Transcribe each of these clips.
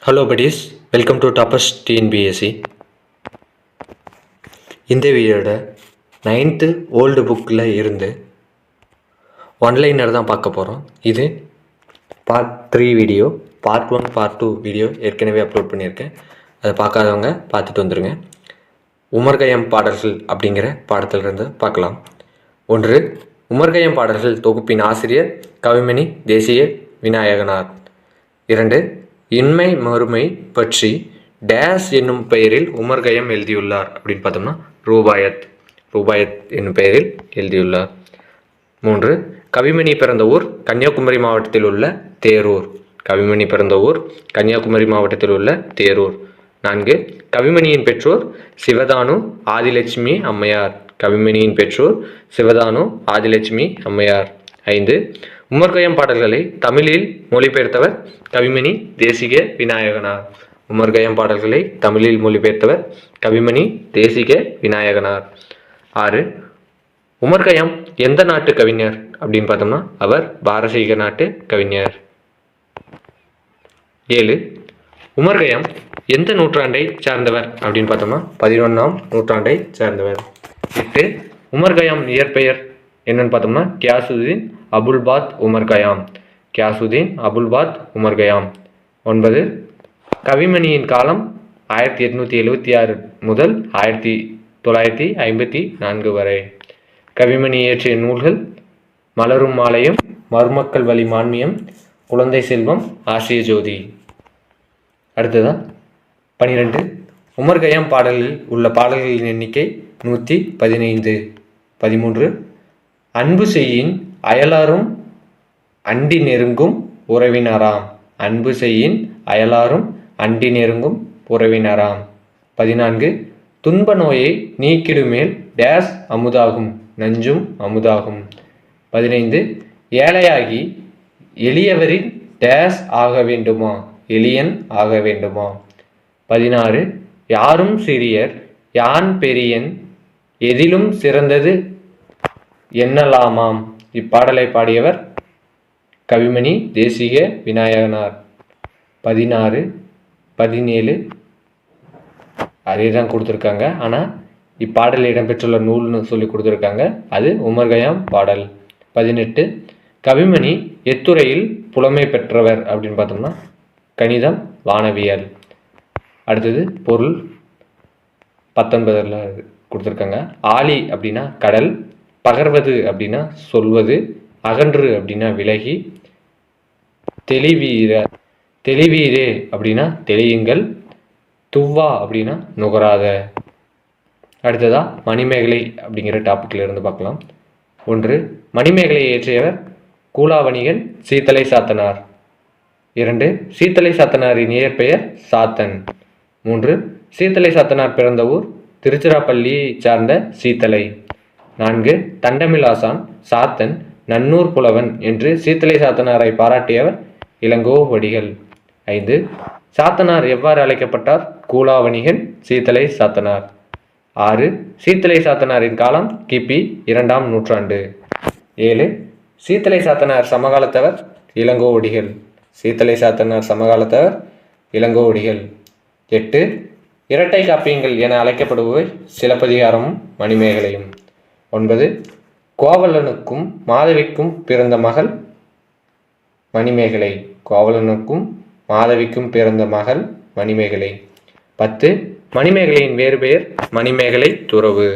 Hello buddies, welcome to toppers TNPSC. இந்த வீடியோட 9th old புக்கில் இருந்து ஒன்லைனர் தான் பார்க்க போகிறோம். இது part 3 video. Part 1 part 2 video ஏற்கனவே அப்லோட் பண்ணியிருக்கேன். அதை பார்க்காதவங்க பார்த்துட்டு வந்துடுங்க. உமர்கயம் பாடல்கள் அப்படிங்கிற பாடத்திலிருந்து பார்க்கலாம். 1. உமர்கயம் பாடல்கள் தொகுப்பின் ஆசிரியர் கவிமணி தேசிய விநாயகனார். 2. இன்மை மறுமை பற்றி டேஸ் என்னும் பெயரில் உமர்கயம் எழுதியுள்ளார் அப்படின்னு பார்த்தோம்னா ரூபாயத் என்னும் பெயரில் எழுதியுள்ளார். 3. கவிமணி பிறந்த ஊர் கன்னியாகுமரி மாவட்டத்தில் உள்ள தேரூர். கவிமணி பிறந்த ஊர் கன்னியாகுமரி மாவட்டத்தில் உள்ள தேரூர். 4. கவிமணியின் பெற்றோர் சிவதானு ஆதிலட்சுமி அம்மையார். கவிமணியின் பெற்றோர் சிவதானு ஆதிலட்சுமி அம்மையார். 5. உமர்கயம் பாடல்களை தமிழில் மொழிபெயர்த்தவர் கவிமணி தேசிக விநாயகனார். உமர்கயம் பாடல்களை தமிழில் மொழிபெயர்த்தவர் கவிமணி தேசிக விநாயகனார். 6. உமர்கயம் எந்த நாட்டு கவிஞர் அப்படின்னு பார்த்தோம்னா அவர் பாரசீக நாட்டு கவிஞர். 7. உமர்கயம் எந்த நூற்றாண்டை சார்ந்தவர் அப்படின்னு பார்த்தோம்னா 11ஆம் நூற்றாண்டை சார்ந்தவர். 8. உமர்கயம் இயற்பெயர் என்னன்னு பார்த்தோம்னா கியாசுதீன் அபுல்பாத் உமர்கயாம். கியாசுதீன் அபுல்பாத் உமர்கயாம். 9. கவிமணியின் காலம் 1876 முதல் 1954 வரை. கவிமணி இயற்றிய நூல்கள் மலரும் மாலையம், மருமக்கள் வழி மான்மியம், குழந்தை செல்வம், ஆசிய ஜோதி. அடுத்ததா 12. உமர்கயம் பாடலில் உள்ள பாடல்களின் எண்ணிக்கை 115. 13. அன்பு செய்யின் அயலாரும் அண்டி நெருங்கும் உறவினராம். அன்பு செய்யின் அயலாரும் அண்டி நெருங்கும் உறவினராம். 14. துன்ப நோயை நீக்கிடுமேல் டேஸ் அமுதாகும், நஞ்சும் அமுதாகும். 15. ஏழையாகி எளியவரின் டேஸ் ஆக வேண்டுமா, எளியன் ஆக வேண்டுமா. 16. யாரும் சிறியர் யான் பெரியன் எதிலும் சிறந்தது என்னலாமாம். இப்பாடலை பாடியவர் கவிமணி தேசிக விநாயகனார். 16, 17 அதே தான் கொடுத்துருக்காங்க. ஆனால் இப்பாடலில் இடம்பெற்றுள்ள நூல்னு சொல்லி கொடுத்துருக்காங்க. அது உமர்கயம் பாடல். 18. கவிமணி எத்துறையில் புலமை பெற்றவர் அப்படின்னு பார்த்தோம்னா கணிதம், வானவியல். அடுத்தது பொருள் 19 கொடுத்துருக்காங்க. ஆழி அப்படின்னா கடல், பகர்வது அப்படின்னா சொல்வது, அகன்று அப்படின்னா விலகி, தெளிவீரே அப்படின்னா தெளியுங்கள், துவ்வா அப்படின்னா நுகராத. அடுத்ததா மணிமேகலை அப்படிங்கிற டாபிக்ல இருந்து பார்க்கலாம். 1. மணிமேகலையை இயற்றியவர் கூலாவணிகன் சீத்தலை சாத்தனார். 2. சீத்தலை சாத்தனாரின் இயற்பெயர் சாத்தன். 3. சீத்தலை சாத்தனார் பிறந்த ஊர் திருச்சிராப்பள்ளியை சார்ந்த சீத்தலை. 4. தண்டமிலாசான் சாத்தன் நன்னூர் புலவன் என்று சீத்தலை சாத்தனாரை பாராட்டியவர் இளங்கோவடிகள். 5. சாத்தனார் எவ்வாறு அழைக்கப்பட்டார்? கூலாவணிகன் சீத்தலை சாத்தனார். 6. சீத்தலை சாத்தனாரின் காலம் கிபி 2ஆம் நூற்றாண்டு. 7. சீத்தலை சாத்தனார் சமகாலத்தவர் இளங்கோவடிகள். சீத்தலை சாத்தனார் சமகாலத்தவர் இளங்கோவடிகள். 8. இரட்டை காப்பியங்கள் என அழைக்கப்படுபவை சிலப்பதிகாரமும் மணிமேகலையும். 9. கோவலனுக்கும் மாதவிக்கும் பிறந்த மகள் மணிமேகலை. கோவலனுக்கும் மாதவிக்கும் பிறந்த மகள் மணிமேகலை. 10. மணிமேகலையின் வேறு பெயர் மணிமேகலை துறவு.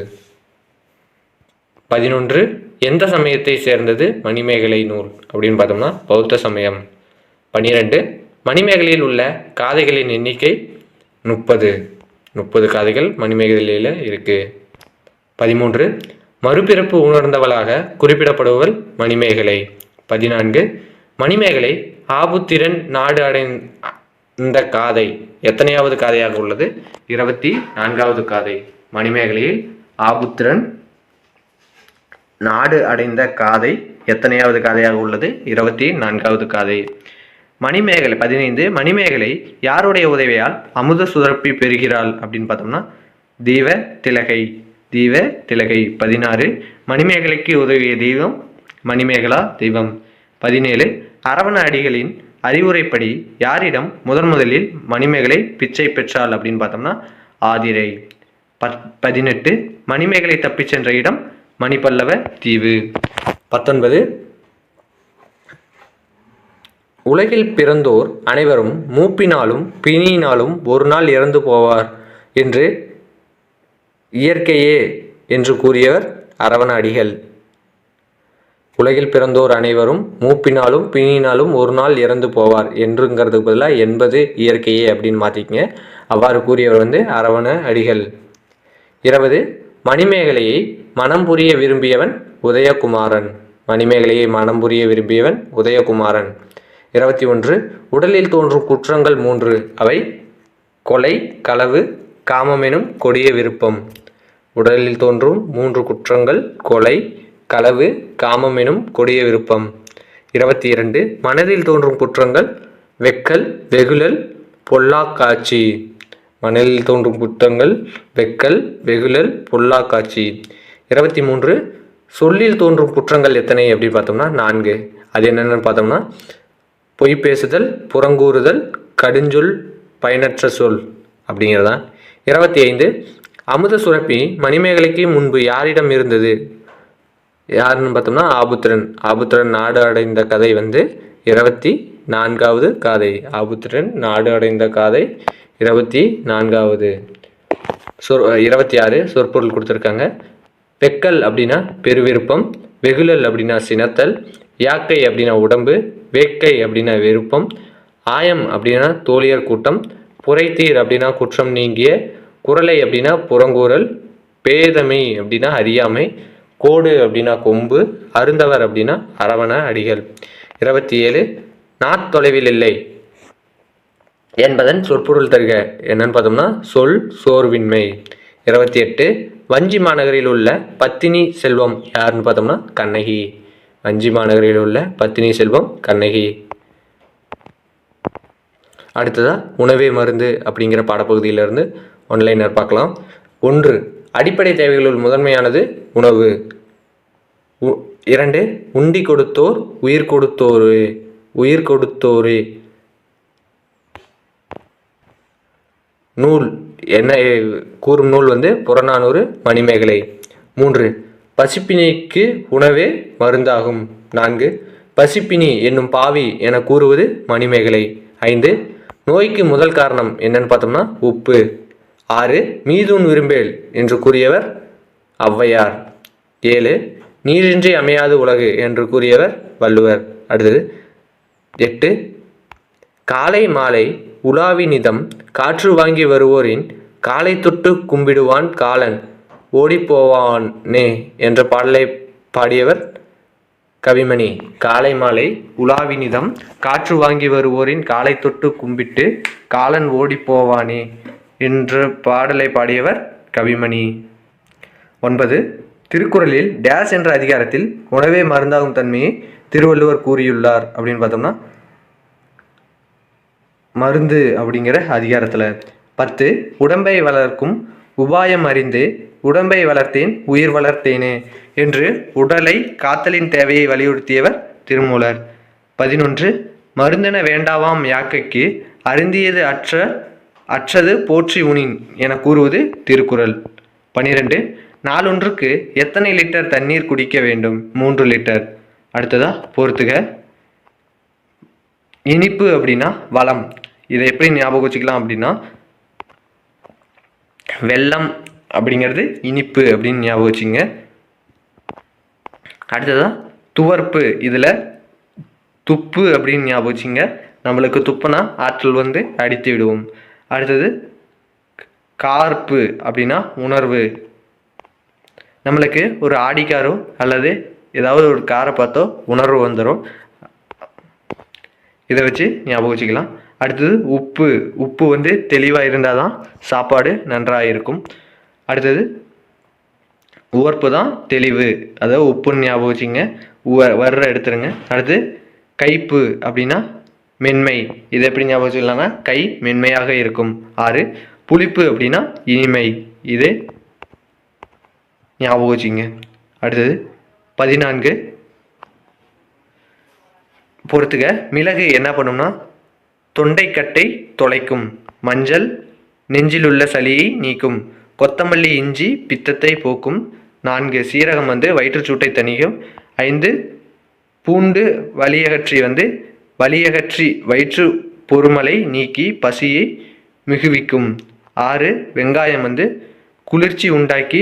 11. எந்த சமயத்தை சேர்ந்தது மணிமேகலை நூல் அப்படின்னு பார்த்தோம்னா பௌத்த சமயம். 12. மணிமேகலையில் உள்ள காதைகளின் எண்ணிக்கை 30 காதைகள் மணிமேகலையில் இருக்கு. 13. மறுபிறப்பு உணர்ந்தவளாக குறிப்பிடப்படுபவள் மணிமேகலை. 14. மணிமேகலை ஆபுத்திரன் நாடு அடைந்த காதை எத்தனையாவது காதையாக உள்ளது? 24வது காதை. மணிமேகலையில் ஆபுத்திரன் நாடு அடைந்த காதை எத்தனையாவது காதையாக உள்ளது? 24வது காதை. மணிமேகலை 15. மணிமேகலை யாருடைய உதவியால் அமுத சுரப்பி பெறுகிறாள் அப்படின்னு பார்த்தோம்னா தீவ திலகை. 16. மணிமேகலைக்கு உதவிய தெய்வம் மணிமேகலா தெய்வம். 17. அரவண அடிகளின் அறிவுரைப்படி யாரிடம் முதலில் மணிமேகலை பிச்சை பெற்றாள் அப்படின்னு பார்த்தோம்னா ஆதிரை. 18 மணிமேகலை தப்பிச் சென்ற இடம் மணிப்பல்லவ தீவு. 19 உலகில் பிறந்தோர் அனைவரும் மூப்பினாலும் பிணியினாலும் ஒரு நாள் இறந்து போவார் என்று இயற்கையே என்று கூறியவர் அரவண அடிகள். உலகில் பிறந்தோர் அனைவரும் மூப்பினாலும் பிணியினாலும் ஒரு நாள் இறந்து போவார் என்றுங்கிறதுக்கு பதிலாக என்பது இயற்கையே அப்படின்னு மாற்றிக்கங்க. அவ்வாறு கூறியவர் அரவண அடிகள். 20 மணிமேகலையை மனம் புரிய விரும்பியவன் உதயகுமாரன். மணிமேகலையை மனம் புரிய விரும்பியவன் உதயகுமாரன். 21 உடலில் தோன்றும் குற்றங்கள் 3. அவை கொலை, களவு, காமமெனும் கொடிய விருப்பம். உடலில் தோன்றும் 3 குற்றங்கள் கொலை, களவு, காமமெனும் கொடிய விருப்பம். 22 மனதில் தோன்றும் குற்றங்கள் வெக்கல், வெகுளல், பொல்லாக்காட்சி. மனதில் தோன்றும் குற்றங்கள் வெக்கல், வெகுளல், பொல்லாக்காட்சி. 23 சொல்லில் தோன்றும் குற்றங்கள் எத்தனை அப்படின்னு பார்த்தோம்னா 4. அது என்னென்னு பார்த்தோம்னா பொய் பேசுதல், புறங்கூறுதல், கடுஞ்சொல், பயனற்ற சொல் அப்படிங்கிறதான். 25 அமுத சுரப்பி மணிமேகலைக்கு முன்பு யாரிடம் இருந்தது? யாருன்னு பார்த்தோம்னா ஆபுத்திரன். ஆபுத்திரன் நாடு அடைந்த கதை 24வது காதை. ஆபுத்திரன் நாடு அடைந்த காதை 24வது. 26 சொற்பொருள் கொடுத்துருக்காங்க. வெக்கல் அப்படின்னா பெருவிருப்பம், வெகுளல் அப்படின்னா சினத்தல், யாக்கை அப்படின்னா உடம்பு, வேக்கை அப்படின்னா விருப்பம், ஆயம் அப்படின்னா தோழியர் கூட்டம், புரைத்தீர் அப்படின்னா குற்றம் நீங்கிய, குரலை அப்படின்னா புறங்கூறல், பேதமை அப்படின்னா அறியாமை, கோடு அப்படின்னா கொம்பு, அருந்தவர் அப்படின்னா அரவண அடிகள். 27 நாத்தொலைவில் இல்லை என்பதன் சொற்பொருள் தருக. என்னன்னு பார்த்தோம்னா சொல் சோர்வின்மை. 28 வஞ்சி மாநகரில் உள்ள பத்தினி செல்வம் யாருன்னு பார்த்தோம்னா கண்ணகி. வஞ்சி மாநகரில் உள்ள பத்தினி செல்வம் கண்ணகி. அடுத்ததா உணவே மருந்து அப்படிங்கிற பாடப்பகுதியிலிருந்து ஒன்லைனர் பார்க்கலாம். 1 அடிப்படை தேவைகளுள் முதன்மையானது உணவு. 2 உண்டி கொடுத்தோர் உயிர் கொடுத்தோரே. உயிர் கொடுத்தோரே. நூல் என்ன கூறும் நூல் புறநானூறு, மணிமேகலை. 3 பசிப்பினிக்கு உணவே மருந்தாகும். 4 பசிப்பினி என்னும் பாவி என கூறுவது மணிமேகலை. 5 நோய்க்கு முதல் காரணம் என்னன்னு பார்த்தோம்னா உப்பு. 6 மீதூன் விரும்பேல் என்று கூறியவர் ஔவையார். 7 நீரின்றி அமையாது உலகு என்று கூறியவர் வள்ளுவர். அடுத்தது 8 காலை மாலை உலாவி நிதம் காற்று வாங்கி வருவோரின் காலை தொட்டு கும்பிடுவான் காலன் ஓடிப்போவானே என்ற பாடலை பாடியவர் கவிமணி. காலை மாலை உலாவினிதம் காற்று வாங்கி வருவோரின் காலை தொட்டு கும்பிட்டு காலன் ஓடிப்போவானே என்ற பாடலை பாடியவர் கவிமணி. 9 திருக்குறளில் டேஸ் என்ற அதிகாரத்தில் உணவே மருந்தாகும் தன்மையை திருவள்ளுவர் கூறியுள்ளார் அப்படின்னு பார்த்தோம்னா மருந்து அப்படிங்கிற அதிகாரத்தில். 10 உடம்பை வளர்க்கும் உபாயம் அறிந்து உடம்பை வளர்த்தேன் உயிர் வளர்த்தேனே என்று உடலை காத்தலின் தேவையை வலியுறுத்தியவர் திருமூலர். 11 மருந்தென வேண்டாவாம் யாக்கைக்கு அருந்தியது அற்றது போற்றி உணின் என கூறுவது திருக்குறள். 12 நாளொன்றுக்கு எத்தனை லிட்டர் தண்ணீர் குடிக்க வேண்டும்? 3 லிட்டர். அடுத்ததா பொறுத்துக. இனிப்பு அப்படின்னா வளம். இதை எப்படி ஞாபகம் வச்சுக்கலாம் அப்படின்னா வெல்லம் அப்படிங்கிறது இனிப்பு அப்படின்னு ஞாபகம் வச்சுங்க. அடுத்ததான் துவர்ப்பு, இதில் துப்பு அப்படின்னு ஞாபகம் வச்சுங்க. நம்மளுக்கு துப்புனா ஆற்றல் அடித்து விடுவோம். அடுத்தது கார்ப்பு அப்படின்னா உணர்வு. நம்மளுக்கு ஒரு ஆடிக்காரோ அல்லது ஏதாவது ஒரு காரை பார்த்தோ உணர்வு வந்துடும். இதை வச்சு ஞாபகம் வச்சுக்கலாம். அடுத்தது உப்பு. உப்பு தெளிவாக இருந்தால் தான் சாப்பாடு நன்றாக இருக்கும். அடுத்தது உவர்ப்பு தான் தெளிவு, அதாவது உப்புன்னு ஞாபகம் வச்சுங்க. வர்ற எடுத்துருங்க. அடுத்து கைப்பு அப்படின்னா மென்மை. இதை எப்படி ஞாபகம் வச்சுக்கலாம்னா கை மென்மையாக இருக்கும். 6 புளிப்பு அப்படின்னா இனிமை. இது ஞாபகம் வச்சுங்க. அடுத்தது 14 பொறுத்துக. மிளகு என்ன பண்ணும்னா தொண்டைக்கட்டை தொலைக்கும். மஞ்சள் நெஞ்சிலுள்ள சளியை நீக்கும். கொத்தமல்லி இஞ்சி பித்தத்தை போக்கும். 4 சீரகம் வயிற்றுச்சூட்டை தணிக்கும். 5 பூண்டு வலியகற்றி வயிற்று பொறுமலை நீக்கி பசியை மிகுவிக்கும். 6 வெங்காயம் குளிர்ச்சி உண்டாக்கி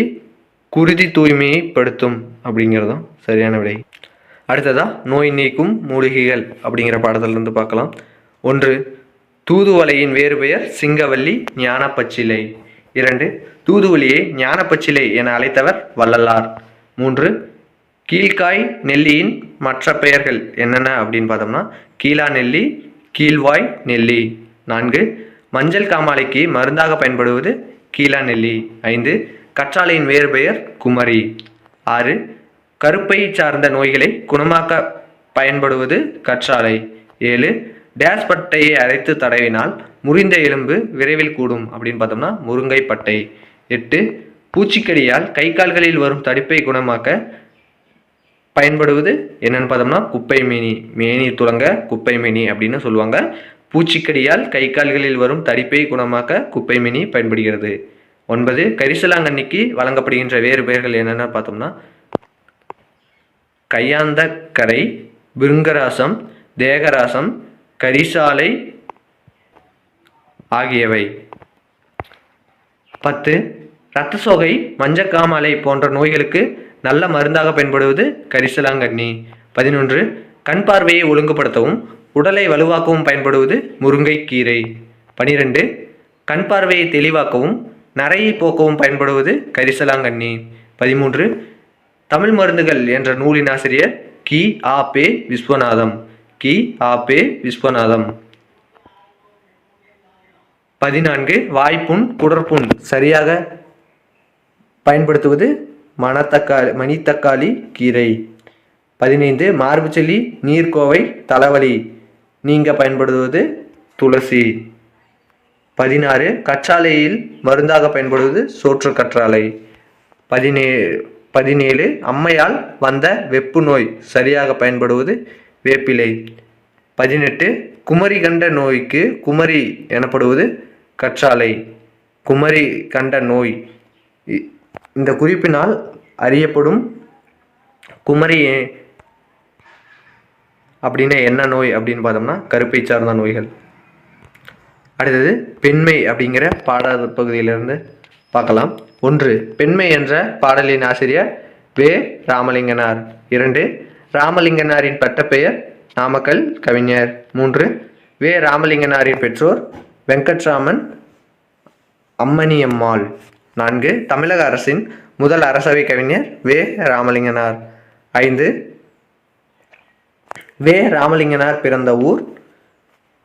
குருதி தூய்மைப்படுத்தும் அப்படிங்கிறதும் சரியான விடை. அடுத்ததா நோய் நீக்கும் மூலிகைகள் அப்படிங்கிற பாடத்திலிருந்து பார்க்கலாம். 1 தூதுவளையின் வேறு பெயர் சிங்கவல்லி ஞானப்பச்சிலை. 2 தூதுவளியை ஞானப்பச்சிலை என அழைத்தவர் வள்ளலார். 3 கீழ்காய் நெல்லியின் மற்ற பெயர்கள் என்னென்ன அப்படின்னு பார்த்தோம்னா கீழா நெல்லி, கீழ்வாய் நெல்லி. 4 மஞ்சள் காமாலைக்கு மருந்தாக பயன்படுவது கீழா நெல்லி. 5 கற்றாழையின் வேறு பெயர் குமரி. 6 கருப்பை சார்ந்த நோய்களை குணமாக்க பயன்படுவது கற்றாழை. 7 டேஸ் பட்டையை அரைத்து தடவினால் முறிந்த எலும்பு விரைவில் கூடும் அப்படின்னு பார்த்தோம்னா முருங்கை பட்டை. 8 பூச்சிக்கடியால் கை கால்களில் வரும் தடிப்பை குணமாக்க பயன்படுவது என்னன்னு பார்த்தோம்னா குப்பை மேனி. மேனி துளங்க குப்பை மேனி அப்படின்னு சொல்லுவாங்க. பூச்சிக்கடியால் கை கால்களில் வரும் தடிப்பை குணமாக்க குப்பை மேனி பயன்படுகிறது. 9 கரிசலாங்கண்ணிக்கு வழங்கப்படுகின்ற வேறு பெயர்கள் என்னென்ன பார்த்தோம்னா கையாந்தக்கரை, பிருங்கராசம், தேகராசம், கரிசாலை ஆகியவை. 10 இரத்த சோகை, மஞ்சக்காமாலை போன்ற நோய்களுக்கு நல்ல மருந்தாக பயன்படுவது கரிசலாங்கண்ணி. 11 கண் பார்வையை ஒழுங்குபடுத்தவும் உடலை வலுவாக்கவும் பயன்படுவது முருங்கைக்கீரை. 12 கண் பார்வையை தெளிவாக்கவும் நரையை போக்கவும் பயன்படுவது கரிசலாங்கண்ணி. 13 தமிழ் மருந்துகள் என்ற நூலின் ஆசிரியர் கி. ஆ. பெ. விஸ்வநாதம். 14 வாய்ப்புண், குடற்புண் சரியாக பயன்படுத்துவது மணித்தக்காளி கீரை. 15 மார்புச்சளி, நீர்க்கோவை, தலைவலி நீங்க பயன்படுத்துவது துளசி. 16 கற்றாழையில் மருந்தாக பயன்படுவது சோற்று கற்றாழை. 17 அம்மையால் வந்த வெப்பு நோய் சரியாக பயன்படுவது வேப்பிலை. 18 குமரி கண்ட நோய்க்கு குமரி எனப்படுவது கற்றாழை. குமரி கண்ட நோய் இந்த குறிப்பினால் அறியப்படும். குமரி அப்படின்னு என்ன நோய் அப்படின்னு பார்த்தோம்னா கருப்பை சார்ந்த நோய்கள். அடுத்தது பெண்மை அப்படிங்கிற பாட பகுதியிலிருந்து பார்க்கலாம். 1 பெண்மை என்ற பாடலின் ஆசிரியர் வே. ராமலிங்கனார். 2 ராமலிங்கனாரின் பட்டப்பெயர் நாமக்கல் கவிஞர். 3 வே. ராமலிங்கனாரின் பெற்றோர் வெங்கட்ராமன், அம்மணியம்மாள். 4 தமிழக அரசின் முதல் அரசவை கவிஞர் வே. ராமலிங்கனார். 5 வே. ராமலிங்கனார் பிறந்த ஊர்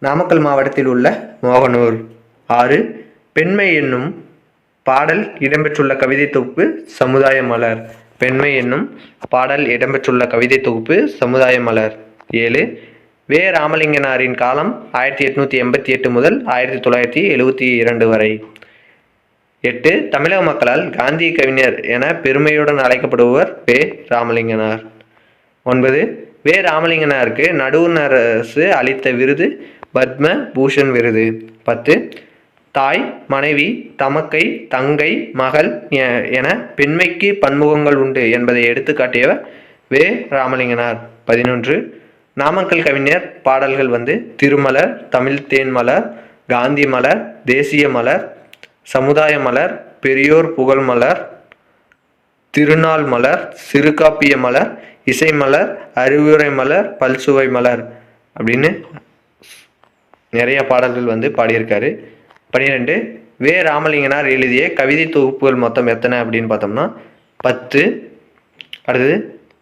நாமக்கல் மாவட்டத்தில் உள்ள மோகனூர். 6 பெண்மை என்னும் பாடல் இடம்பெற்றுள்ள கவிதை தொகுப்பு சமுதாய மலர். பெண்மை என்னும் பாடல் இடம்பெற்றுள்ள கவிதை தொகுப்பு சமுதாய மலர். 7 வே. ராமலிங்கனாரின் காலம் 1888 முதல் 1972 வரை. 8 தமிழக மக்களால் காந்திய கவிஞர் என பெருமையுடன் அழைக்கப்படுபவர் வே. ராமலிங்கனார். 9 வே. ராமலிங்கனாருக்கு நடுவண் அரசு அளித்த விருது பத்ம பூஷன் விருது. 10 தாய், மனைவி, தமக்கை, தங்கை, மகள் என பெண்மைக்கு பன்முகங்கள் உண்டு என்பதை எடுத்துக்காட்டியவர் வே. ராமலிங்கனார். 11 நாமக்கல் கவிஞர் பாடல்கள் திருமலர், தமிழ் தேன் மலர், காந்தி மலர், தேசிய மலர், சமுதாய மலர், பெரியோர் புகழ் மலர், திருநாள் மலர், சிறுகாப்பிய மலர், இசை மலர், அறிவுரை மலர், பல்சுவை மலர் அப்படின்னு நிறைய பாடல்கள் பாடியிருக்காரு. 12 வே. ராமலிங்கனார் எழுதிய கவிதை தொகுப்புகள் மொத்தம் எத்தனை அப்படின்னு பார்த்தோம்னா 10. அடுத்தது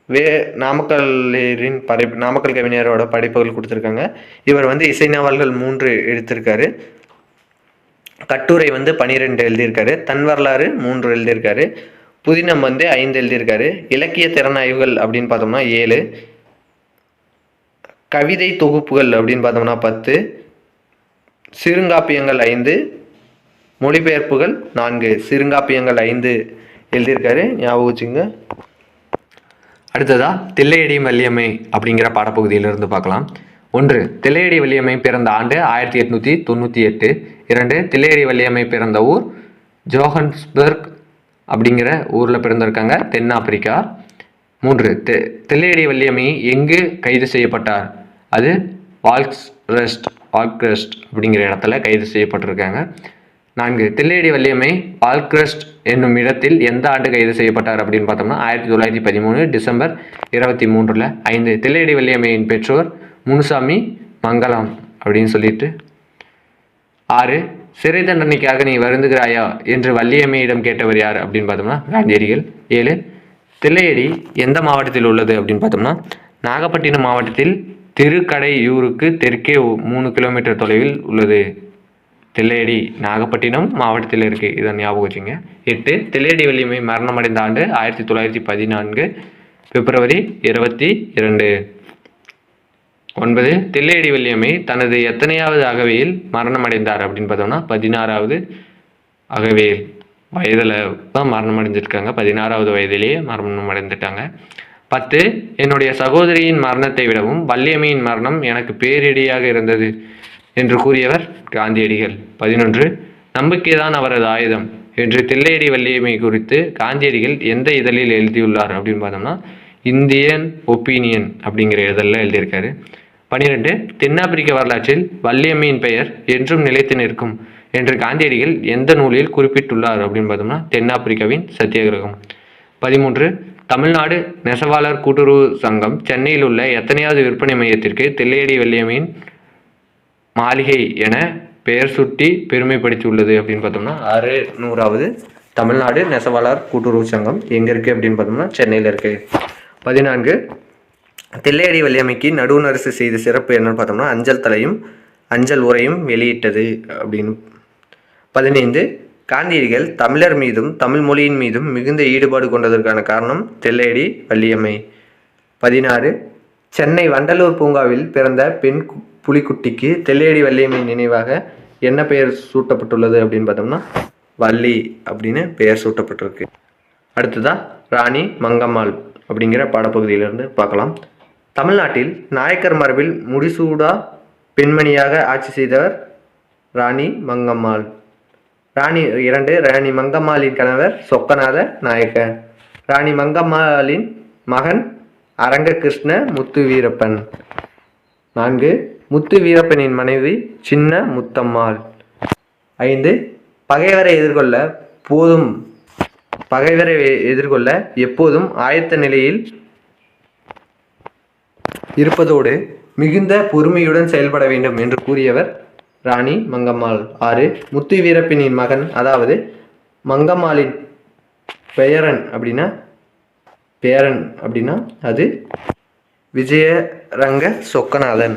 வே. நாமக்கல் கவிஞரோட படைப்புகள் கொடுத்துருக்காங்க. இவர் இசை நாவல்கள் 3 எடுத்திருக்காரு. கட்டுரை 12 எழுதியிருக்காரு. தன் வரலாறு 3 எழுதியிருக்காரு. புதினம் 5 எழுதியிருக்காரு. இலக்கிய திறனாய்வுகள் அப்படின்னு பார்த்தோம்னா 7. கவிதை தொகுப்புகள் அப்படின்னு பார்த்தோம்னா 10. சிறுங்காப்பியங்கள் 5, மொழிபெயர்ப்புகள் 4. சிறுங்காப்பியங்கள் 5 எழுதியிருக்காரு, ஞாபகம் வச்சுங்க. அடுத்ததா தில்லையடி வள்ளியம்மை அப்படிங்கிற பாடப்பகுதியிலிருந்து பார்க்கலாம். 1. தில்லையடி வள்ளியம்மை பிறந்த ஆண்டு 1898. 2. தில்லையடி வள்ளியம்மை பிறந்த ஊர் ஜோஹன்ஸ்பர்க் அப்படிங்கிற ஊரில் பிறந்திருக்காங்க, தென்னாப்பிரிக்கா. 3. தில்லையடி வள்ளியம்மை எங்கு கைது செய்யப்பட்டார்? அது வால்க்ரெஸ்ட் அப்படிங்கிற இடத்துல கைது செய்யப்பட்டிருக்காங்க. 4. தில்லையடி வள்ளியம்மை வால்க்ரெஸ்ட் என்னும் இடத்தில் எந்த ஆண்டு கைது செய்யப்பட்டார் அப்படின்னு பார்த்தோம்னா 1913 டிசம்பர் 23. 5. தில்லையடி வள்ளியம்மையின் பெற்றோர் முனுசாமி மங்கலம் அப்படின்னு சொல்லிட்டு. 6. சிறை தண்டனைக்காக நீ வருந்துகிறாயா என்று வள்ளியம்மையிடம் கேட்டவர் யார் அப்படின்னு பார்த்தோம்னா காந்தியடிகள். 7. தில்லையடி எந்த மாவட்டத்தில் உள்ளது அப்படின்னு பார்த்தோம்னா நாகப்பட்டினம் மாவட்டத்தில் திருக்கடையூருக்கு தெற்கே 3 கிலோமீட்டர் தொலைவில் உள்ளது. தில்லையடி நாகப்பட்டினம் மாவட்டத்தில் இருக்குது, இதை ஞாபகம் வச்சுங்க. 8. தில்லையடி வள்ளியம்மை மரணமடைந்த ஆண்டு 1914 பிப்ரவரி 22. 9. தில்லையடி வள்ளியம்மை தனது எத்தனையாவது அகவையில் மரணமடைந்தார் அப்படின்னு பார்த்தோம்னா 16வது அகவையில். வயதில் தான் மரணம் அடைஞ்சிருக்காங்க, 16வது வயதிலேயே மரணம் அடைந்துட்டாங்க. 10. என்னுடைய சகோதரியின் மரணத்தை விடவும் வள்ளியம்மையின் மரணம் எனக்கு பேரிடியாக இருந்தது என்று கூறியவர் காந்தியடிகள். 11. நம்பிக்கைதான் அவரது ஆயுதம் என்று தில்லையடி வள்ளியம்மை குறித்து காந்தியடிகள் எந்த இதழில் எழுதியுள்ளார் அப்படின்னு பார்த்தோம்னா இந்தியன் ஒப்பீனியன் அப்படிங்கிற இதழில் எழுதியிருக்காரு. 12. தென்னாப்பிரிக்க வரலாற்றில் வள்ளியம்மையின் பெயர் என்றும் நிலைத்து நிற்கும் என்று காந்தியடிகள் எந்த நூலில் குறிப்பிட்டுள்ளார் அப்படின்னு பார்த்தோம்னா தென்னாப்பிரிக்காவின் சத்தியாகிரகம். 13. தமிழ்நாடு நெசவாளர் கூட்டுறவு சங்கம் சென்னையில் உள்ள எத்தனையாவது விற்பனை மையத்திற்கு தில்லையடி வள்ளியம்மையின் மாளிகை என பெயர் சுட்டி பெருமைப்படுத்தியுள்ளது அப்படின்னு பார்த்தோம்னா 600வது தமிழ்நாடு நெசவாளர் கூட்டுறவு சங்கம் எங்கே இருக்குது அப்படின்னு பார்த்தோம்னா சென்னையில் இருக்குது. 14. தில்லையடி வள்ளியம்மைக்கு நடுவண் அரசு செய்த சிறப்பு என்னன்னு பார்த்தோம்னா அஞ்சல் தலையும் அஞ்சல் உரையும் வெளியிட்டது அப்படின்னு. 15. காந்தியடிகள் தமிழர் மீதும் தமிழ் மொழியின் மீதும் மிகுந்த ஈடுபாடு கொண்டதற்கான காரணம் தில்லையடி வள்ளியம்மை. 16. சென்னை வண்டலூர் பூங்காவில் பிறந்த பெண் புலிக்குட்டிக்கு தில்லையடி வள்ளியம்மை நினைவாக என்ன பெயர் சூட்டப்பட்டுள்ளது அப்படின்னு பார்த்தோம்னா வள்ளி அப்படின்னு பெயர் சூட்டப்பட்டிருக்கு. அடுத்ததா ராணி மங்கம்மாள் அப்படிங்கிற பாடப்பகுதியிலிருந்து பார்க்கலாம். தமிழ்நாட்டில் நாயக்கர் மரபில் முடிசூடா பெண்மணியாக ஆட்சி செய்தவர் ராணி மங்கம்மாள். 2. ராணி மங்கம்மாளின் கணவர் சொக்கநாத நாயக்கர். ராணி மங்கம்மாளின் மகன் அரங்க கிருஷ்ண முத்து வீரப்பன். 4. முத்து வீரப்பனின் மனைவி சின்ன முத்தம்மாள். 5. பகைவரை எதிர்கொள்ள எப்போதும் ஆயத்த நிலையில் இருப்பதோடு மிகுந்த பொறுமையுடன் செயல்பட வேண்டும் என்று கூறியவர் ராணி மங்கம்மாள். 6. முத்து வீரப்பனின் மகன், அதாவது மங்கம்மாளின் பேரன் அப்படின்னா அது விஜயரங்க சொக்கநாதன்.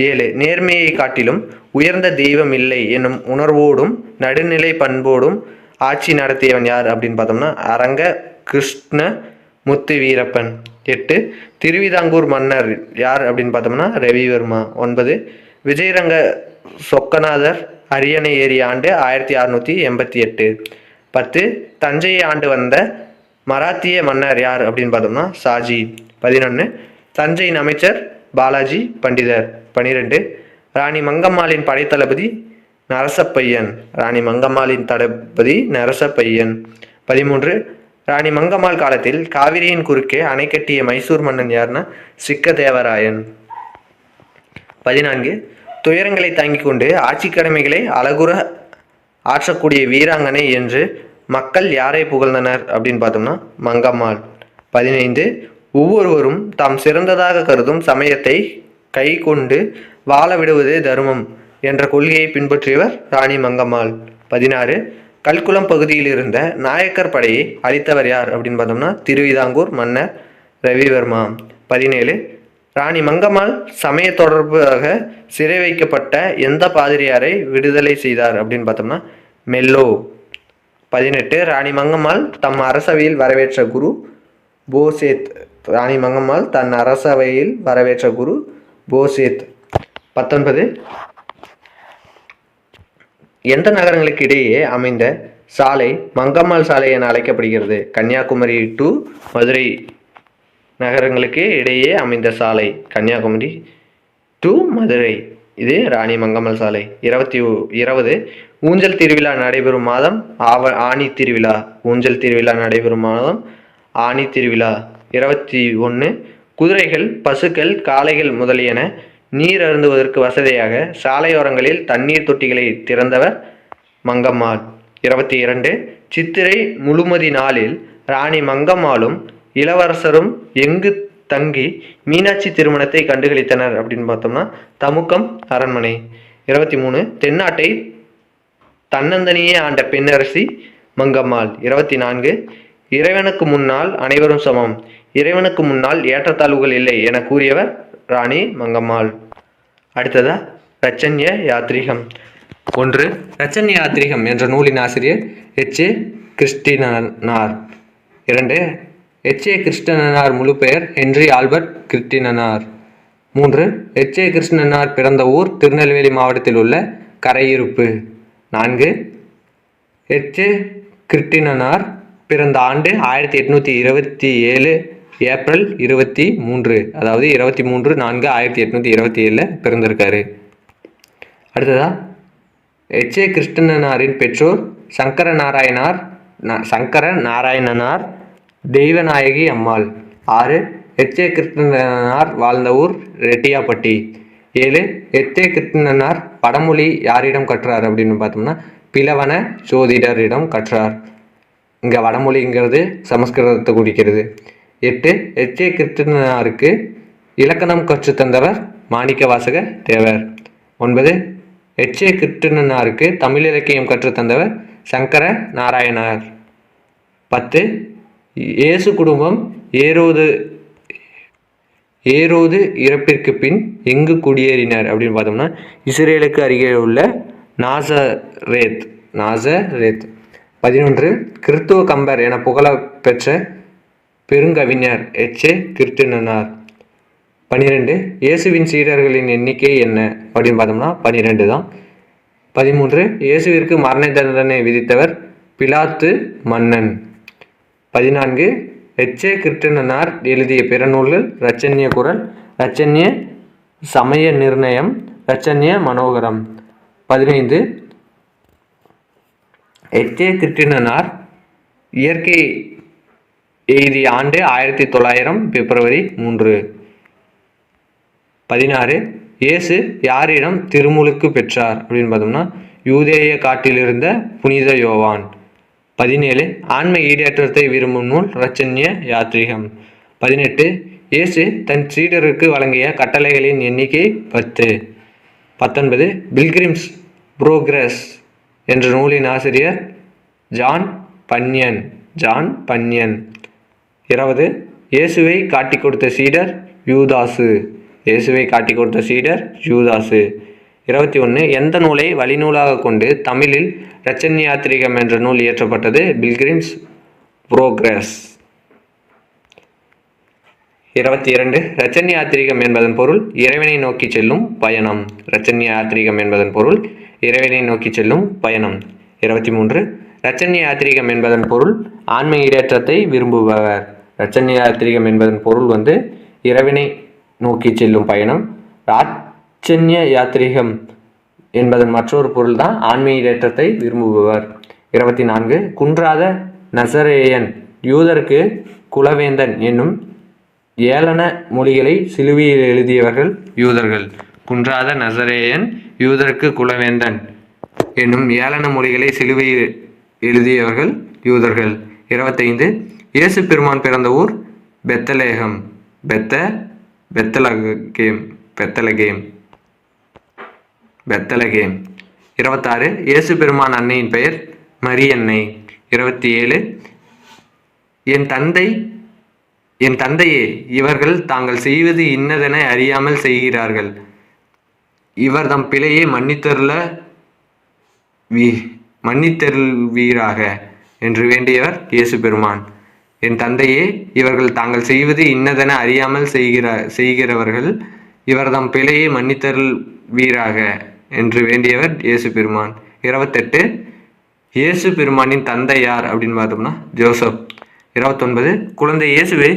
7. நேர்மையை காட்டிலும் உயர்ந்த தெய்வம் இல்லை என்னும் உணர்வோடும் நடுநிலை பண்போடும் ஆட்சி நடத்தியவன் யார் அப்படின்னு பார்த்தோம்னா அரங்க கிருஷ்ண முத்து வீரப்பன். 8. திருவிதாங்கூர் மன்னர் யார் அப்படின்னு பார்த்தோம்னா ரவிவர்மா. 9. விஜயரங்க சொக்கநாதர் அரியணை ஏறிய ஆண்டு 1688. 10. தஞ்சையை ஆண்டு வந்த மராத்திய மன்னர் யார் அப்படின்னு பார்த்தோம்னா ஷாஜி. 11. தஞ்சையின் அமைச்சர் பாலாஜி பண்டிதர். 12. ராணி மங்கம்மாளின் படைத்தளபதி நரசப்பையன். 13. ராணி மங்கம்மாள் காலத்தில் காவிரியின் குறுக்கே அணை கட்டிய மைசூர் மன்னன் யாருன்னா சிக்கதேவராயன். 14. துயரங்களை தாங்கிக் கொண்டு ஆட்சி கடமைகளை அழகுற ஆற்றக்கூடிய வீராங்கனை என்று மக்கள் யாரை புகழ்ந்தனர் அப்படின்னு பார்த்தோம்னா மங்கம்மாள். 15. ஒவ்வொருவரும் தாம் சிறந்ததாக கருதும் சமயத்தை கை கொண்டு வாழ விடுவதே தர்மம் என்ற கொள்கையை பின்பற்றியவர் ராணி மங்கம்மாள். 16. கல்குளம் பகுதியில் இருந்த நாயக்கர் படையை அளித்தவர் யார் அப்படின்னு பார்த்தோம்னா திருவிதாங்கூர் மன்னர் ரவிவர்மா. 17. ராணி மங்கம்மாள் சமய தொடர்பாக சிறை வைக்கப்பட்ட எந்த பாதிரியாரை விடுதலை செய்தார் அப்படின்னு பார்த்தோம்னா மெல்லோ. 18. ராணி மங்கம்மாள் தம் அரசவையில் வரவேற்ற குரு போசேத். 19. எந்த நகரங்களுக்கு இடையே அமைந்த சாலை மங்கம்மாள் சாலை என அழைக்கப்படுகிறது? கன்னியாகுமரி டு மதுரை நகரங்களுக்கு இடையே அமைந்த சாலை. கன்னியாகுமரி டு மதுரை, இது ராணி மங்கம்மாள் சாலை. 20 ஊஞ்சல் திருவிழா நடைபெறும் மாதம் ஆனி திருவிழா. ஊஞ்சல் திருவிழா நடைபெறும் மாதம் ஆனி திருவிழா. 21 குதிரைகள், பசுக்கள், காளைகள் முதலியன நீர் அருந்துவதற்கு வசதியாக சாலையோரங்களில் தண்ணீர் தொட்டிகளை திறந்தவர் மங்கம்மாள். 22 சித்திரை முழுமதி நாளில் ராணி மங்கம்மாளும் இளவரசரும் எங்கு தங்கி மீனாட்சி திருமணத்தை கண்டுகளித்தனர் அப்படின்னு பார்த்தோம்னா தமுக்கம் அரண்மனை. 23 தென்னாட்டை தன்னந்தனியே ஆண்ட பெண்ணரசி மங்கம்மாள். 24 இறைவனுக்கு முன்னால் அனைவரும் சமம், இறைவனுக்கு முன்னால் ஏற்றத்தாழ்வுகள் இல்லை என கூறியவர் ராணி மங்கம்மாள். அடுத்ததா ரச்சன்ய யாத்ரீகம். 1 ரச்சன்ய யாத்ரீகம் என்ற நூலின் ஆசிரியர் எச்.ஏ. கிருஷ்ணனார். 2 எச்.ஏ. கிருஷ்ணனார் முழு பெயர் ஹென்றி ஆல்பர்ட் கிருட்டிணனார். 3 எச்.ஏ. கிருஷ்ணனார் பிறந்த ஊர் திருநெல்வேலி மாவட்டத்தில் உள்ள கரையிருப்பு. 4 எச்.ஏ. கிருட்டிணனார் பிறந்த ஆண்டு 1827 ஏப்ரல் 23, அதாவது 23/4/1827 பிறந்திருக்காரு. அடுத்ததா எச்.ஏ. கிருஷ்ணனாரின் பெற்றோர் சங்கர நாராயணனார், தெய்வநாயகி அம்மாள். 6 எச்.ஏ. கிருஷ்ணனார் வாழ்ந்த ஊர் ரெட்டியாப்பட்டி. 7 எச்.ஏ. கிருஷ்ணனார் வடமொழி யாரிடம் கற்றார் அப்படின்னு பார்த்தோம்னா பிலவன சோதிடரிடம் கற்றார். இங்கே வடமொழிங்கிறது சமஸ்கிருதத்தை குறிக்கிறது. 8 எச்.ஏ. கிருஷ்ணனாருக்கு இலக்கணம் கற்றுத்தந்தவர் மாணிக்கவாசக தேவர். 9 எச்.ஏ. கிருஷ்ணனாருக்கு தமிழ் இலக்கியம் கற்றுத்தந்தவர் சங்கர நாராயணர். 10 இயேசு குடும்பம் ஏரோது இறப்பிற்கு பின் எங்கு குடியேறினர் அப்படின்னு பார்த்தோம்னா இஸ்ரேலுக்கு அருகே உள்ள நாசரேத். 11 கிறித்துவ கம்பர் என புகழ பெற்ற பெருங்கவிஞர் எச்.ஏ. கிருட்டிணனார். 12 இயேசுவின் சீடர்களின் எண்ணிக்கை என்ன அப்படின்னு பார்த்தோம்னா 12 தான். 13 இயேசுவிற்கு மரண தண்டனை விதித்தவர் பிலாத்து மன்னன். 14 எச்.ஏ. கிருட்டிணனார் எழுதிய பிற நூல்கள் ரச்சன்ய குரல், ரச்சன்ய சமய நிர்ணயம், ரச்சன்ய மனோகரம். 15 எச்.ஏ. கிருட்டிணனார் இயற்கை எய்திய ஆண்டு 1900 பிப்ரவரி 3. 16 இயேசு யாரிடம் திருமுழுக்கு பெற்றார் அப்படின்னு பார்த்தோம்னா யூதேய காட்டிலிருந்த புனித யோவான். 17 ஆன்ம ஈடேற்றத்தை விரும்பும் நூல் ரச்சன்ய யாத்ரீகம். 18 இயேசு தன் சீடருக்கு வழங்கிய கட்டளைகளின் எண்ணிக்கை 10. 19 பில்கிரிம்ஸ் புரோகிரஸ் என்ற நூலின் ஆசிரியர் ஜான் பன்யன். 20 இயேசுவை காட்டி கொடுத்த சீடர் யூதாசு. 21 எந்த நூலை வழிநூலாக கொண்டு தமிழில் ரச்சன்ய யாத்ரீகம் என்ற நூல் இயற்றப்பட்டது? Pilgrims progress. 22 ரச்சன்ய யாத்ரீகம் என்பதன் பொருள் இறைவனை நோக்கி செல்லும் பயணம். ரச்சன்ய யாத்ரீகம் என்பதன் பொருள் இறைவனை நோக்கி செல்லும் பயணம். 23 ரச்சன்ய யாத்ரீகம் என்பதன் பொருள் ஆன்ம ஈடேற்றத்தை விரும்புபவர். ரச்சன்ய யாத்ரீகம் என்பதன் பொருள் இறைவனை நோக்கி செல்லும் பயணம். ராச்சன்ய யாத்ரீகம் என்பதன் மற்றொரு பொருள் தான் ஆன்ம ஈடேற்றத்தை விரும்புபவர். 24 குன்றாத நசரேயன் யூதருக்கு குலவேந்தன் என்னும் ஏளன மொழிகளை சிலுவையில் எழுதியவர்கள் யூதர்கள். குன்றாத நசரேயன் யூதருக்கு குலவேந்தன் என்னும் ஏளன மொழிகளை சிலுவையில் எழுதியவர்கள் யூதர்கள். 25 இயேசு பெருமான் பிறந்த ஊர் பெத்தலேகம். பெத்தலகேம். 26 இயேசு பெருமான் அன்னையின் பெயர் மரியன்னை. 27 என் தந்தையே, இவர்கள் தாங்கள் செய்வது இன்னதென அறியாமல் செய்கிறார்கள், இவர் தம் பிழையை மன்னித்தருள்வீராக என்று வேண்டியவர் இயேசு பெருமான். என் தந்தையே, இவர்கள் தாங்கள் செய்வது இன்னதென அறியாமல் செய்கிறவர்கள், இவர் தம் பிழையை மன்னித்தருள்வீராக என்று வேண்டியவர் இயேசு பெருமான். 28 இயேசு பெருமானின் தந்தை யார் அப்படின்னு பார்த்தோம்னா ஜோசப். 29 குழந்தை இயேசுவை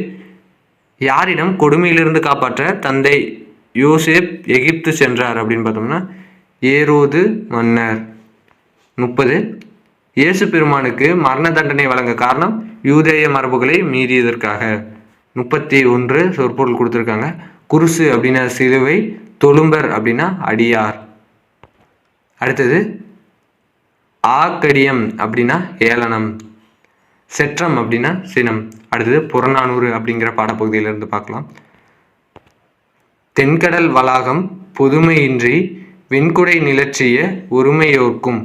யாரிடம் கொடுமையிலிருந்து காப்பாற்ற தந்தை யோசேப் எகிப்து சென்றார் அப்படின்னு பார்த்தோம்னா ஏரோது மன்னர். 30 இயேசு பெருமானுக்கு மரண தண்டனை வழங்க காரணம் யூதேய மரபுகளை மீறியதற்காக. 31 சொற்பொருள் கொடுத்துருக்காங்க. குருசு அப்படின்னா சிலுவை, தொழும்பர் அப்படின்னா அடியார். அடுத்தது ஆக்கடியம் அப்படின்னா ஏளனம், செற்றம் அப்படின்னா சினம். அடுத்தது புறநானூறு அப்படிங்கிற பாடப்பகுதியிலிருந்து பார்க்கலாம். தென்கடல் வளாகம் பொதுமையின்றி வெண்குடை நிலற்றிய ஒருமையோர்க்கும்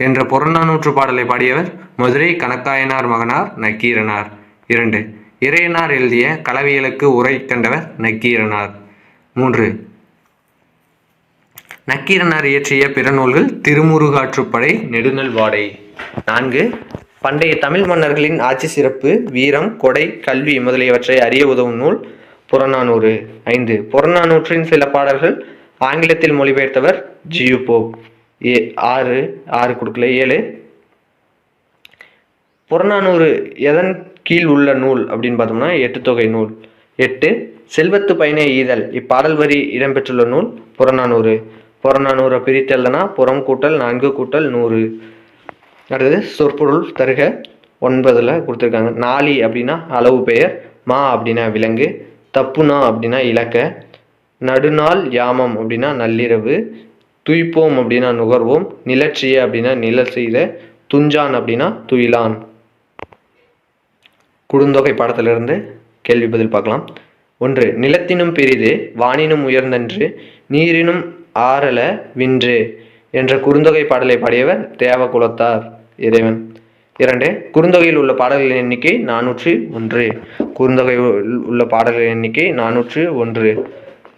என்ற புறநானூற்று பாடலை பாடியவர் மதுரை கணக்காயனார் மகனார் நக்கீரனார். 2 இறையனார் எழுதிய களவியலுக்கு உரை கண்டவர் நக்கீரனார். 3 நக்கீரனார் இயற்றிய பிற நூல்கள் திருமுருகாற்றுப்படை, நெடுநல் வாடை. 4 பண்டைய தமிழ் மன்னர்களின் ஆட்சி சிறப்பு, வீரம், கொடை, கல்வி முதலியவற்றை அறிய உதவும் நூல் புறநானூறு. 5 புறநானூற்றின் சில பாடல்கள் ஆங்கிலத்தில் மொழிபெயர்த்தவர் ஜியு போப். 6 கொடுக்கல. 7 புறநானூறு எதன் கீழ் உள்ள நூல் அப்படின்னு பார்த்தோம்னா 8 தொகை நூல். 8 செல்வத்து பயனே ஈதல் இப்பாடல் வரி இடம்பெற்றுள்ள நூல் புறநானூறு. புறநானூறை பிரித்தல்னா புறம் கூட்டல் 4 கூட்டல் 100. அடுத்தது சொற்பொருள் தருக 9 கொடுத்துருக்காங்க. நாளி அப்படின்னா அளவு பெயர், மா அப்படின்னா விலங்கு, தப்புனா அப்படின்னா இலக்க, நடுநாள் யாமம் அப்படின்னா நள்ளிரவு, துய்ப்போம் அப்படின்னா நுகர்வோம், நிலற்றிய அப்படின்னா நிழல் செய்த, துஞ்சான் அப்படின்னா துயிலான். குறுந்தொகை பாடத்திலிருந்து கேள்வி பதில் பார்க்கலாம். 1 நிலத்தினும் பெரிது வானினும் உயர்ந்தன்று நீரினும் ஆறல வின்று என்ற குறுந்தொகை பாடலை பாடியவர் தேவகுலத்தார் இறைவன். 2 குறுந்தொகையில் உள்ள பாடல்களின் எண்ணிக்கை 401. குறுந்தொகையில் உள்ள பாடல்களின் எண்ணிக்கை 401.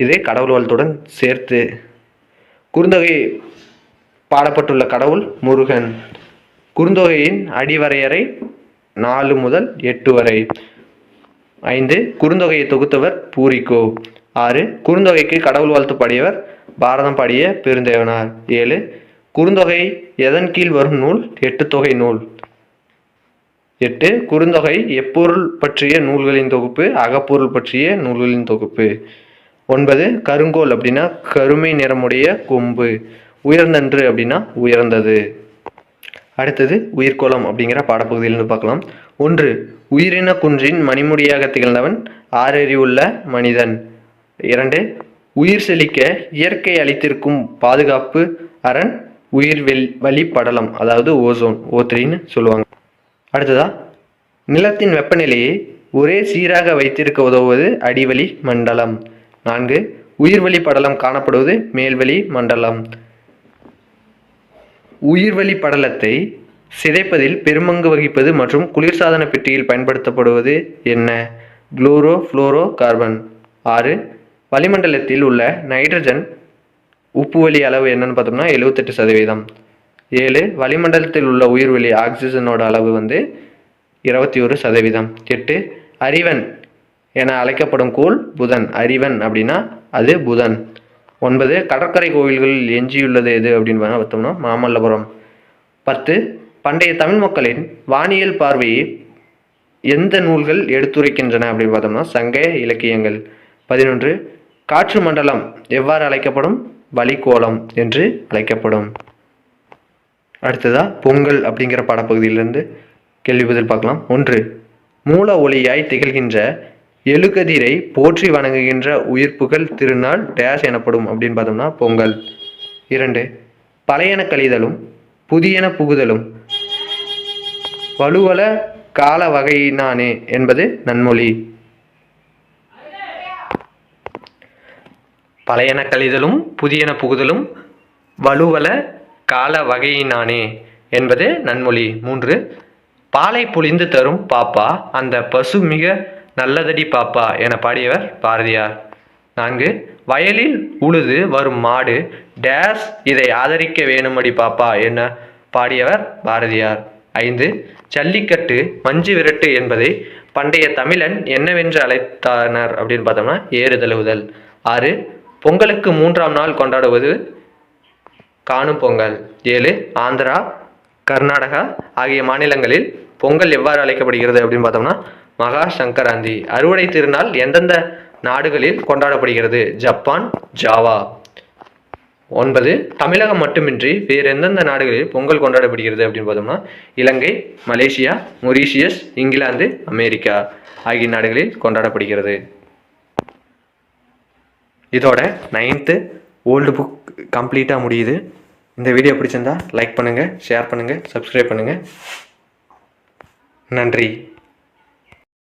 இது கடவுள் வாழ்த்துடன் சேர்த்து. குறுந்தொகை பாடப்பட்டுள்ள கடவுள் முருகன். குறுந்தொகையின் அடிவரையறை 4 முதல் 8 வரை. 5 குறுந்தொகையை தொகுத்தவர் பூரிக்கோ. 6 குறுந்தொகைக்கு கடவுள் வாழ்த்து பாடியவர் பாரதம் பாடிய பெருந்தேவனார். 7 குறுந்தொகை எதன் கீழ் வரும் நூல்? 8 தொகை நூல். 8 குறுந்தொகை எப்பொருள் பற்றிய நூல்களின் தொகுப்பு, அகப்பொருள் பற்றிய நூல்களின் தொகுப்பு. 9 கருங்கோல் அப்படின்னா கருமை நிறமுடைய கொம்பு, உயர்ந்தன்று அப்படின்னா உயர்ந்தது. அடுத்தது உயிர்கோளம் அப்படிங்கிற பாடப்பகுதியிலிருந்து பார்க்கலாம். 1 உயிரின குன்றின் மணிமுடியாக திகழ்ந்தவன் ஆறறிவுள்ள மனிதன். 2 உயிர் செழிக்க இயற்கை அளித்திருக்கும் பாதுகாப்பு அரண் உயிர் வழி படலம், அதாவது ஓசோன், O3ன்னு சொல்லுவாங்க. அடுத்ததா நிலத்தின் வெப்பநிலையை ஒரே சீராக வைத்திருக்க உதவுவது அடிவழி மண்டலம். 4 உயிர்வழி படலம் காணப்படுவது மேல்வழி மண்டலம். உயிர்வழி படலத்தை சிதைப்பதில் பெரும்பங்கு வகிப்பது மற்றும் குளிர்சாதன பெட்டியில் பயன்படுத்தப்படுவது என்ன? Chloro fluoro carbon. 6 வளிமண்டலத்தில் உள்ள நைட்ரஜன் உப்புவழி அளவு என்னன்னு பார்த்தோம்னா 78%. 7 வளிமண்டலத்தில் உள்ள உயிர்வழி ஆக்சிஜனோட அளவு 21%. 8 அறிவன் என அழைக்கப்படும் கோள் புதன். அறிவன் அப்படின்னா அது புதன். 9 கடற்கரை கோவில்களில் எஞ்சியுள்ளது எது அப்படின்னு பார்த்தோம்னா மாமல்லபுரம். 10 பண்டைய தமிழ் மக்களின் வானியல் பார்வையை எந்த நூல்கள் எடுத்துரைக்கின்றன அப்படின்னு பார்த்தோம்னா சங்க இலக்கியங்கள். 11 காற்று மண்டலம் எவ்வாறு அழைக்கப்படும்? வளிக்கோளம் என்று அழைக்கப்படும். அடுத்ததா பொங்கல் அப்படிங்கிற பாடப்பகுதியிலிருந்து கேள்வி பதில் பார்க்கலாம். 1 மூல ஒளியாய் திகழ்கின்ற எழுகதிரை போற்றி வணங்குகின்ற உயிர்ப்புகள் திருநாள் டேஷ் எனப்படும் அப்படின்னு பார்த்தோம்னா பொங்கல். 2 பழையன கழிதலும் புதியன புகுதலும் வலுவல கால வகையினானே என்பது நன்மொழி. பழையன கழிதலும் புதியன புகுதலும் வலுவல கால வகையினானே என்பது நன்மொழி. 3 பாலை புளிந்து தரும் பாப்பா அந்த பசு மிக நல்லதடி பாப்பா என பாடியவர் பாரதியார். 4 வயலில் உழுது வரும் மாடு டேஸ் இதை ஆதரிக்க வேணுமடி பாப்பா என பாடியவர் பாரதியார். 5 ஜல்லிக்கட்டு மஞ்சு விரட்டு என்பதை பண்டைய தமிழன் என்னவென்று அழைத்தனர் அப்படின்னு பார்த்தோம்னா ஏறுதழுவுதல். 6 பொங்கலுக்கு 3ஆம் நாள் கொண்டாடுவது காணும் பொங்கல். 7 ஆந்திரா, கர்நாடகா ஆகிய மாநிலங்களில் பொங்கல் எவ்வாறு அழைக்கப்படுகிறது அப்படின்னு பார்த்தோம்னா மகா சங்கராந்தி. அறுவடை திருநாள் எந்தெந்த நாடுகளில் கொண்டாடப்படுகிறது? Japan, Java. 9 தமிழகம் மட்டுமின்றி வேறு எந்தெந்த நாடுகளில் பொங்கல் கொண்டாடப்படுகிறது அப்படின்னு பார்த்தோம்னா இலங்கை, மலேசியா, மொரீஷியஸ், இங்கிலாந்து, அமெரிக்கா ஆகிய நாடுகளில் கொண்டாடப்படுகிறது. இதோட 9th ஓல்டு புக் கம்ப்ளீட்டாக முடியுது. இந்த வீடியோ பிடிச்சிருந்தா லைக் பண்ணுங்கள், ஷேர் பண்ணுங்கள், சப்ஸ்கிரைப் பண்ணுங்கள். நன்றி.